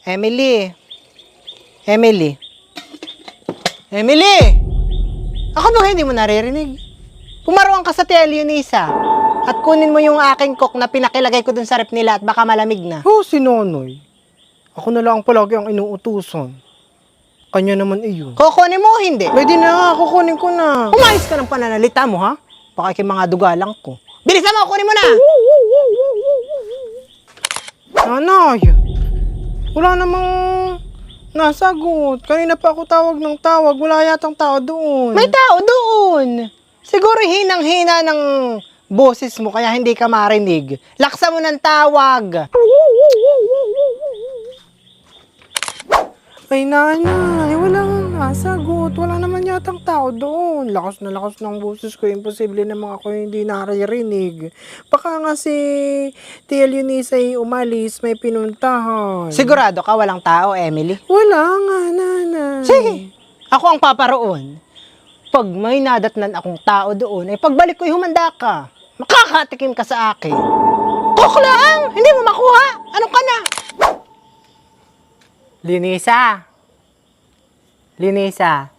Emily! Emily! Emily! Ako ba hindi mo naririnig? Pumaruan ka sa Tia Leonisa at kunin mo yung aking coke na pinakilagay ko dun sa rep nila at baka malamig na. Oh, si Nonoy. Ako na lang palagi ang inuutusan. Kanya naman iyon. Kukunin mo o hindi? Pwede na nga, kukunin ko na. Umayos ka ng pananalita mo, ha? Baka kay mga dugalang ko. Bilisan mo, kunin mo na! Nanay, wala namang nasagot. Kanina pa ako tawag ng tawag. Wala yatang tao doon. May tao doon! Siguro hinang-hina ng boses mo kaya hindi ka marinig. Laksa mo ng tawag. Ay, nanay, wala nga nasagot. Wala naman yatang tao doon. Lakas na lakas ng boses ko. Imposible naman ako hindi naririnig. Baka nga si Tia Leonisa ay umalis, may pinuntahan. Sigurado ka walang tao, Emily? Wala nga, nanay. Sige, ako ang paparoon. Pag may nadatnan akong tao doon, ay pagbalik ko'y humanda ka. Makakatikim ka sa akin. Kuklaan! Hindi mo makuha! Ano ka na? Linisa! Linisa!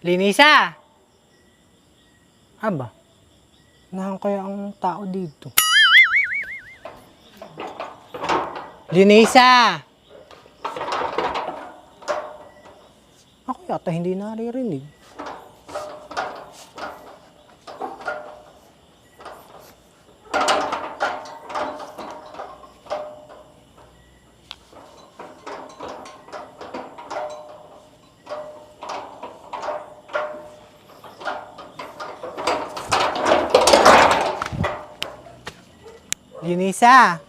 Linisa! Aba, nahan kaya ang tao dito? Linisa! Ako yata hindi naririnig. Linisa!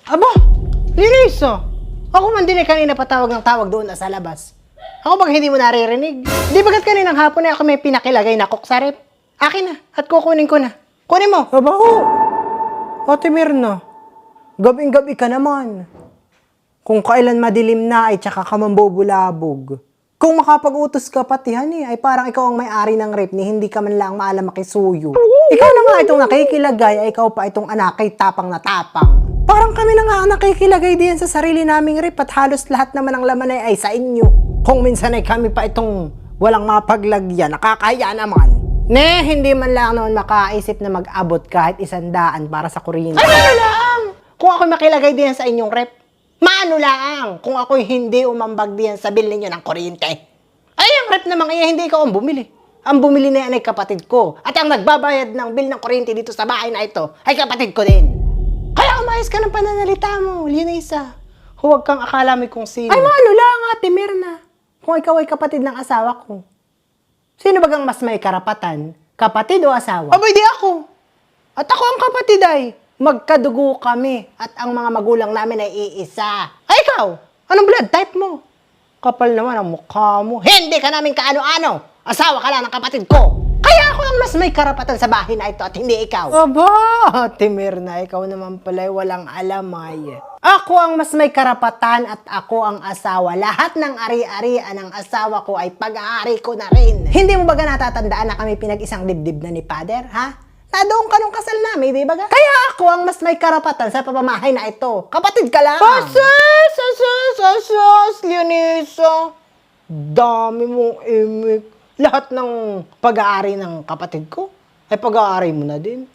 Aba! Linisa! Ako man din ay kanina patawag ng tawag doon sa labas. Ako bang hindi mo naririnig? Di bagat kaninang hapon ay ako may pinakilagay na coke sa rep? Akin na at kukunin ko na. Kunin mo! Aba ho! Ate Mirna, gabing-gabi ka naman. Kung kailan madilim na ay tsaka ka mambubulabog. Kung makapag-utos ka patihan ay parang ikaw ang may-ari ng rep ni hindi ka man lang maalam makisuyo. Ikaw na nga itong nakikilagay ay ikaw pa itong anak kay tapang na tapang. Parang kami na nga ang nakikilagay diyan sa sarili naming rep at halos lahat naman ng laman ay sa inyo. Kung minsan ay kami pa itong walang mapaglagyan, nakakahiya naman. Ne, hindi man lang naman makaisip na mag-abot kahit 100 para sa kuryente. Ay, ano lang! Kung ako makilagay diyan sa inyong rep, maano lang kung ako'y hindi umambag diyan sa bill ninyo ng kuryente. Ay, ang rep naman kaya hindi ikaw ang bumili. Ang bumili na yan ay kapatid ko. At ang nagbabayad ng bill ng kuryente dito sa bahay na ito ay kapatid ko din. Kaya umayos ka ng pananalita mo, Leonisa. Huwag kang akala mo kung sino. Ay, maano lang, Ate Mirna. Kung ikaw ay kapatid ng asawa ko. Sino bagang mas may karapatan? Kapatid o asawa? Abay, di ako. At ako ang kapatid ay magkadugo kami at ang mga magulang namin ay iisa. Ay, ikaw! Anong blood type mo? Kapal naman ang mukha mo. Hindi ka namin kaano-ano. Asawa ka lang ng kapatid ko. Kaya ako ang mas may karapatan sa bahay na ito at hindi ikaw. Aba, Ate Mirna, ikaw naman pala walang alam ay. Ako ang mas may karapatan at ako ang asawa. Lahat ng ari-arian ng asawa ko ay pag-aari ko na rin. Hindi mo baga natatandaan na kami pinag-isang dibdib na ni Father, ha? Nadoon ka nung kasal namin, di ba? Kaya ako ang mas may karapatan sa pamamahay na ito. Kapatid ka lang. Leonisa. Dami mong imik. Lahat ng pag-aari ng kapatid ko ay pag-aari mo na din.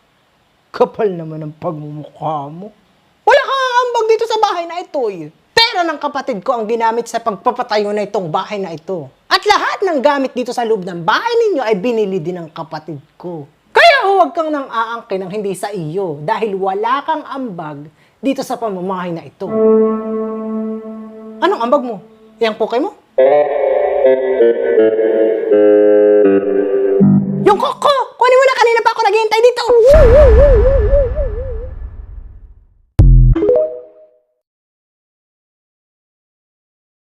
Kapal naman ang pagmumukha mo. Wala kang ambag dito sa bahay na ito eh. Pera ng kapatid ko ang ginamit sa pagpapatayo na itong bahay na ito. At lahat ng gamit dito sa loob ng bahay ninyo ay binili din ng kapatid ko. Kaya huwag kang nang aangkin ng hindi sa iyo dahil wala kang ambag dito sa pamamahay na ito. Anong ambag mo? Yang pukay mo? Yung koko! Kunin mo na, kanina pa ako naghihintay dito!